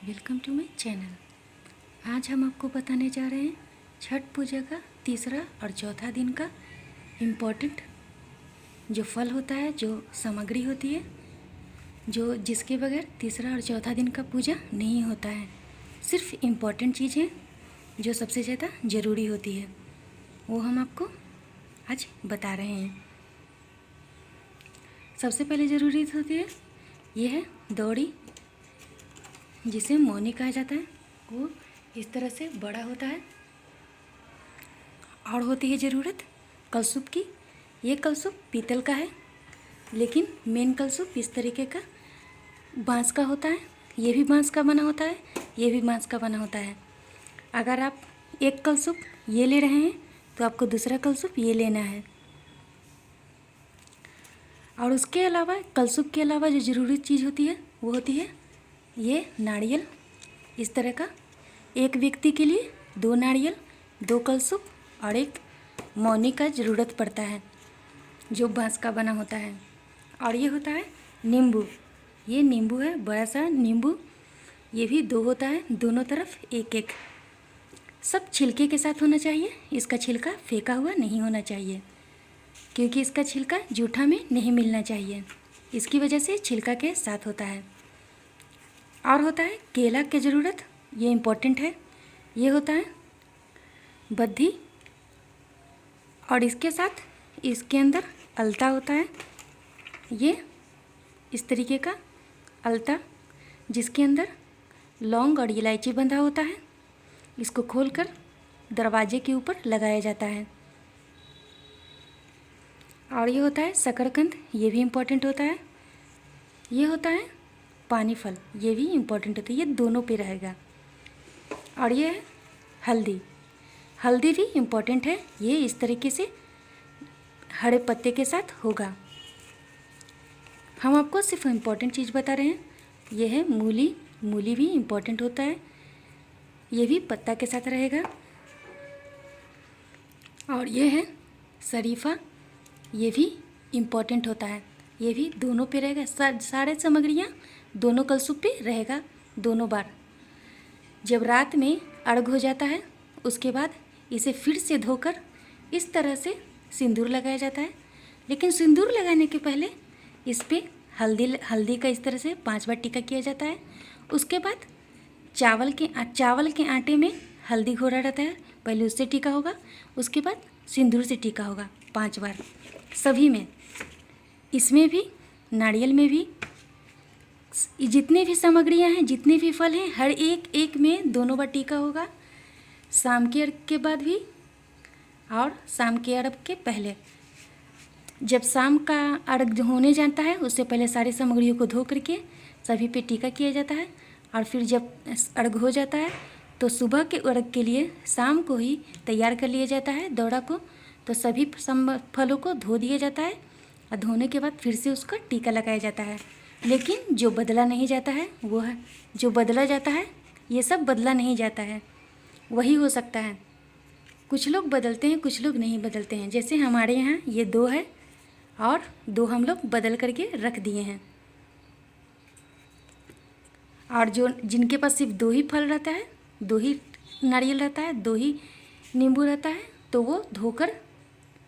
Welcome to my channel. आज हम आपको बताने जा रहे हैं छठ पूजा का तीसरा और चौथा दिन का इम्पोर्टेंट जो फल होता है, जो सामग्री होती है, जो जिसके बगैर तीसरा और चौथा दिन का पूजा नहीं होता है। सिर्फ इम्पोर्टेंट चीज़ें जो सबसे ज़्यादा ज़रूरी होती है वो हम आपको आज बता रहे हैं। सबसे पहले ज़रूरी होती है ये है दौड़ी, जिसे मौनी कहा जाता है। वो इस तरह से बड़ा होता है। और होती है ज़रूरत कलसूप की। ये कलसूप पीतल का है, लेकिन मेन कलसूप इस तरीके का बांस का होता है। ये भी बांस का बना होता है, ये भी बांस का बना होता है। अगर आप एक कलसूप ये ले रहे हैं तो आपको दूसरा कलसूप ये लेना है। और उसके अलावा कलसूप के अलावा जो ज़रूरी चीज़ होती है वो होती है ये नारियल। इस तरह का एक व्यक्ति के लिए 2 नारियल, 2 कलसूप और एक मौनी का ज़रूरत पड़ता है जो बांस का बना होता है। और ये होता है नींबू। ये नींबू है, बड़ा सा नींबू। ये भी 2 होता है, दोनों तरफ एक एक। सब छिलके के साथ होना चाहिए। इसका छिलका फेंका हुआ नहीं होना चाहिए, क्योंकि इसका छिलका जूठा में नहीं मिलना चाहिए। इसकी वजह से छिलका के साथ होता है। और होता है केला की ज़रूरत। ये इम्पोर्टेंट है। ये होता है बद्धी, और इसके साथ इसके अंदर अलता होता है। ये इस तरीके का अलता, जिसके अंदर लौंग और इलायची बंधा होता है। इसको खोलकर दरवाजे के ऊपर लगाया जाता है। और ये होता है शकरकंद। ये भी इम्पोर्टेंट होता है। ये होता है पानी फल। ये भी इम्पोर्टेंट होता है। ये दोनों पे रहेगा। और ये है हल्दी। हल्दी भी इम्पोर्टेंट है। ये इस तरीके से हरे पत्ते के साथ होगा। हम आपको सिर्फ इम्पोर्टेंट चीज़ बता रहे हैं। ये है मूली। मूली भी इम्पोर्टेंट होता है। ये भी पत्ता के साथ रहेगा। और ये है शरीफा। ये भी इम्पोर्टेंट होता है। ये भी दोनों पे रहेगा। सारे सामग्रियाँ दोनों कलसूप पे रहेगा दोनों बार। जब रात में अर्घ हो जाता है उसके बाद इसे फिर से धोकर इस तरह से सिंदूर लगाया जाता है। लेकिन सिंदूर लगाने के पहले इस पर हल्दी का इस तरह से 5 बार टीका किया जाता है। उसके बाद चावल के आटे में हल्दी घोरा रहता है। पहले उससे टीका होगा, उसके बाद सिंदूर से टीका होगा 5 बार सभी में। इसमें भी, नारियल में भी, जितने भी सामग्रियां हैं, जितने भी फल हैं, हर एक में दोनों बार टीका होगा। शाम के अर्घ के बाद भी और शाम के अर्घ के पहले। जब शाम का अर्घ होने जाता है उससे पहले सारी सामग्रियों को धो करके सभी पे टीका किया जाता है। और फिर जब अर्घ हो जाता है तो सुबह के अर्घ के लिए शाम को ही तैयार कर लिया जाता है दौड़ा को। तो सभी फलों को धो दिया जाता है और धोने के बाद फिर से उसका टीका लगाया जाता है। लेकिन जो बदला नहीं जाता है वो है, जो बदला जाता है ये सब बदला नहीं जाता है, वही हो सकता है। कुछ लोग बदलते हैं, कुछ लोग नहीं बदलते हैं। जैसे हमारे यहाँ ये 2 है और 2 हम लोग बदल करके रख दिए हैं। और जो जिनके पास सिर्फ 2 ही फल रहता है, 2 ही नारियल रहता है, 2 ही नींबू रहता है, तो वो धोकर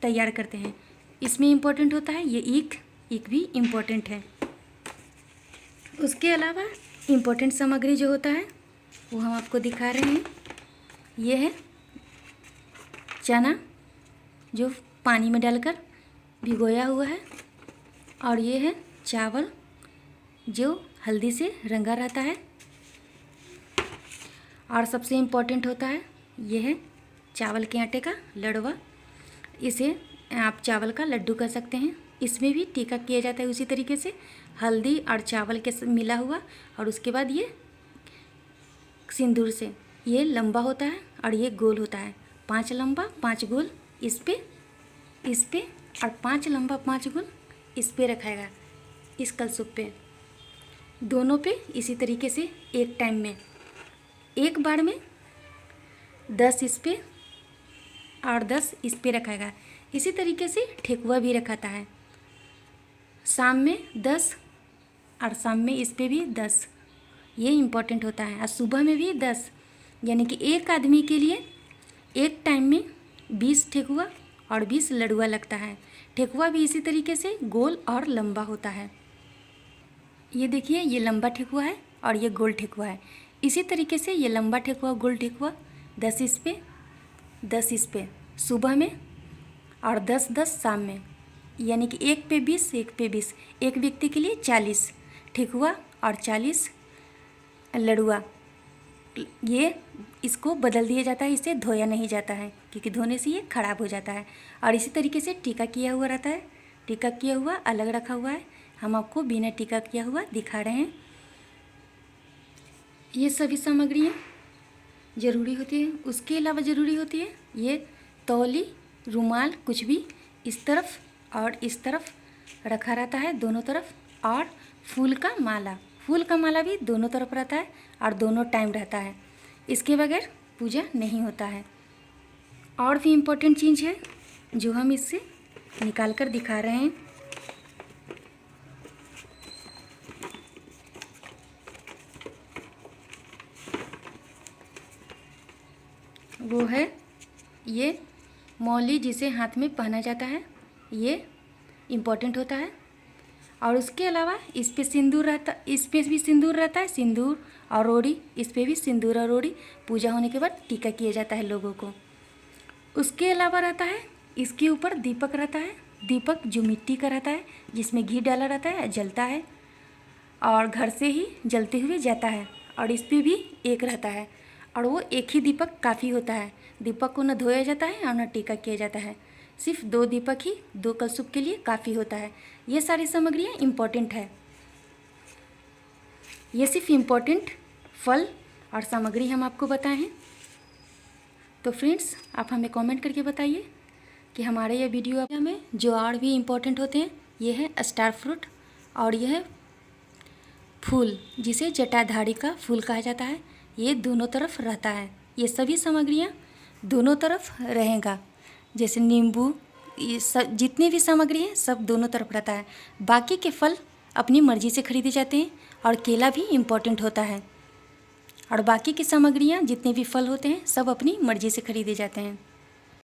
तैयार करते हैं। इसमें इम्पोर्टेंट होता है ये ईख भी इम्पोर्टेंट है। उसके अलावा इम्पोर्टेंट सामग्री जो होता है वो हम आपको दिखा रहे हैं। ये है चना, जो पानी में डालकर भिगोया हुआ है। और ये है चावल, जो हल्दी से रंगा रहता है। और सबसे इम्पोर्टेंट होता है ये है चावल के आटे का लड़वा। इसे आप चावल का लड्डू कर सकते हैं। इसमें भी टीका किया जाता है उसी तरीके से, हल्दी और चावल के मिला हुआ। और उसके बाद ये सिंदूर से। ये लंबा होता है और ये गोल होता है। 5 लंबा 5 गोल इस पे और 5 लंबा 5 गोल इस पे रखाएगा, इस कलसूप पे। दोनों पे इसी तरीके से एक टाइम में, एक बार में 10 इस पे और 10 इस पे रखाएगा। इसी तरीके से ठेकुआ भी रखाता है। शाम में 10 और शाम में इस पे भी 10। ये इम्पोर्टेंट होता है। और सुबह में भी 10, यानी कि एक आदमी के लिए एक टाइम में 20 ठेकुआ और 20 लडुआ लगता है। ठेकुआ भी इसी तरीके से गोल और लंबा होता है। ये देखिए, ये लंबा ठेकुआ है और ये गोल ठेकुआ है। इसी तरीके से ये लंबा ठेकुआ गोल ठेकुआ 10 इस पे 10 इस पे सुबह में और 10-10 शाम में, यानी कि एक पे 20 एक पे 20, एक व्यक्ति के लिए 40 ठेकुआ और 40 लडुआ। ये इसको बदल दिया जाता है, इसे धोया नहीं जाता है क्योंकि धोने से ये खराब हो जाता है। और इसी तरीके से टीका किया हुआ रहता है। टीका किया हुआ अलग रखा हुआ है, हम आपको बिना टीका किया हुआ दिखा रहे हैं। ये सभी सामग्रियाँ ज़रूरी होती है। उसके अलावा ज़रूरी होती है ये तौली, रुमाल, कुछ भी इस तरफ और इस तरफ रखा रहता है दोनों तरफ। और फूल का माला, फूल का माला भी दोनों तरफ रहता है और दोनों टाइम रहता है। इसके बगैर पूजा नहीं होता है। और भी इम्पोर्टेंट चीज़ है जो हम इससे निकाल कर दिखा रहे हैं। वो है ये मौली, जिसे हाथ में पहना जाता है, ये इम्पोर्टेंट होता है। और उसके अलावा इस पे सिंदूर रहता, इस पे भी सिंदूर रहता है, सिंदूर और रोड़ी, इस पे भी सिंदूर और रोड़ी पूजा होने के बाद टीका किया जाता है लोगों को। उसके अलावा रहता है इसके ऊपर दीपक रहता है। दीपक जो मिट्टी का रहता है, जिसमें घी डाला रहता है, जलता है और घर से ही जलते हुए जाता है। और इस पे भी एक रहता है और वो एक ही दीपक काफ़ी होता है। दीपक को न धोया जाता है और न टीका किया जाता है। सिर्फ 2 दीपक ही 2 कलशुभ के लिए काफ़ी होता है। ये सारी सामग्रियाँ इम्पोर्टेंट है। ये सिर्फ इम्पोर्टेंट फल और सामग्री हम आपको बताए हैं। तो फ्रेंड्स, आप हमें कमेंट करके बताइए कि हमारे ये वीडियो में जो और भी इम्पोर्टेंट होते हैं, ये है स्टार फ्रूट और यह है फूल, जिसे जटाधारी का फूल कहा जाता है। ये दोनों तरफ रहता है। ये सभी सामग्रियाँ दोनों तरफ रहेगा। जैसे नींबू, ये सब जितनी भी सामग्री है सब दोनों तरफ रहता है। बाकी के फल अपनी मर्ज़ी से खरीदे जाते हैं और केला भी इम्पोर्टेंट होता है। और बाकी की सामग्रियाँ जितने भी फल होते हैं सब अपनी मर्ज़ी से खरीदे जाते हैं।